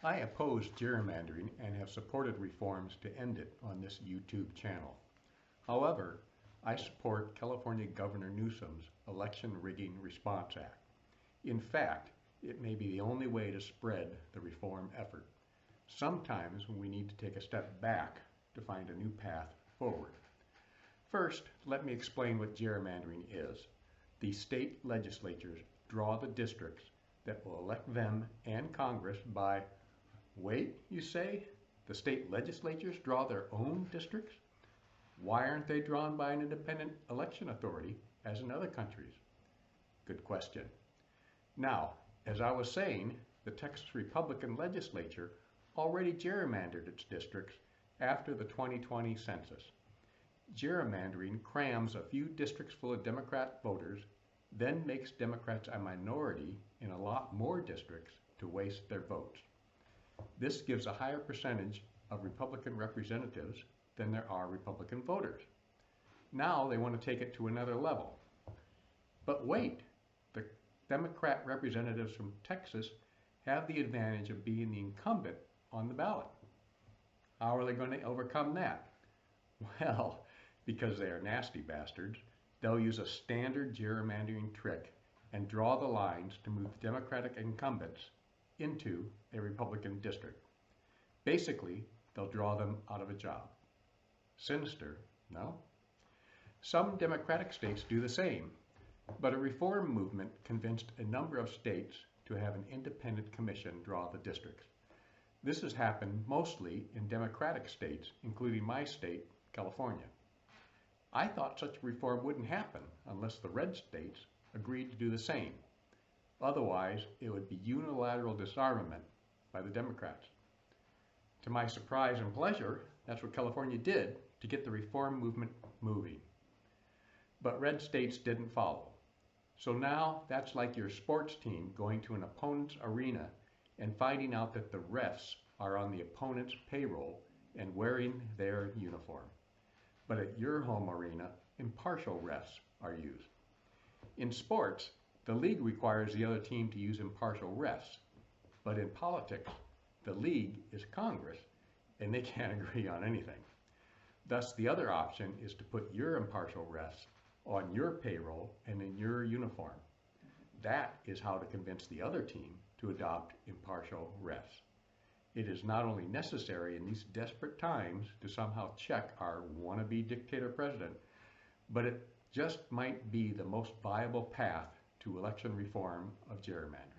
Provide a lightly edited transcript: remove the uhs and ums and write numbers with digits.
I oppose gerrymandering and have supported reforms to end it on this YouTube channel. However, I support California Governor Newsom's Election Rigging Response Act. In fact, it may be the only way to spread the reform effort. Sometimes we need to take a step back to find a new path forward. First, let me explain what gerrymandering is. The state legislatures draw the districts that will elect them and Congress by, wait, you say? The state legislatures draw their own districts? Why aren't they drawn by an independent election authority as in other countries? Good question. Now, as I was saying, the Texas Republican legislature already gerrymandered its districts after the 2020 census. Gerrymandering crams a few districts full of Democrat voters, then makes Democrats a minority in a lot more districts to waste their votes. This gives a higher percentage of Republican representatives than there are Republican voters. Now they want to take it to another level. But wait, the Democrat representatives from Texas have the advantage of being the incumbent on the ballot. How are they going to overcome that? Well, because they are nasty bastards, they'll use a standard gerrymandering trick and draw the lines to move Democratic incumbents into a Republican district. Basically, they'll draw them out of a job. Sinister, no? Some Democratic states do the same, but a reform movement convinced a number of states to have an independent commission draw the districts. This has happened mostly in Democratic states, including my state, California. I thought such reform wouldn't happen unless the red states agreed to do the same. Otherwise, it would be unilateral disarmament by the Democrats. To my surprise and pleasure, that's what California did to get the reform movement moving. But red states didn't follow. So now that's like your sports team going to an opponent's arena and finding out that the refs are on the opponent's payroll and wearing their uniform. But at your home arena, impartial refs are used. In sports, the league requires the other team to use impartial refs. But in politics, the league is Congress, and they can't agree on anything. Thus, the other option is to put your impartial refs on your payroll and in your uniform. That is how to convince the other team to adopt impartial refs. It is not only necessary in these desperate times to somehow check our wannabe dictator president, but it just might be the most viable path to election reform of gerrymandering.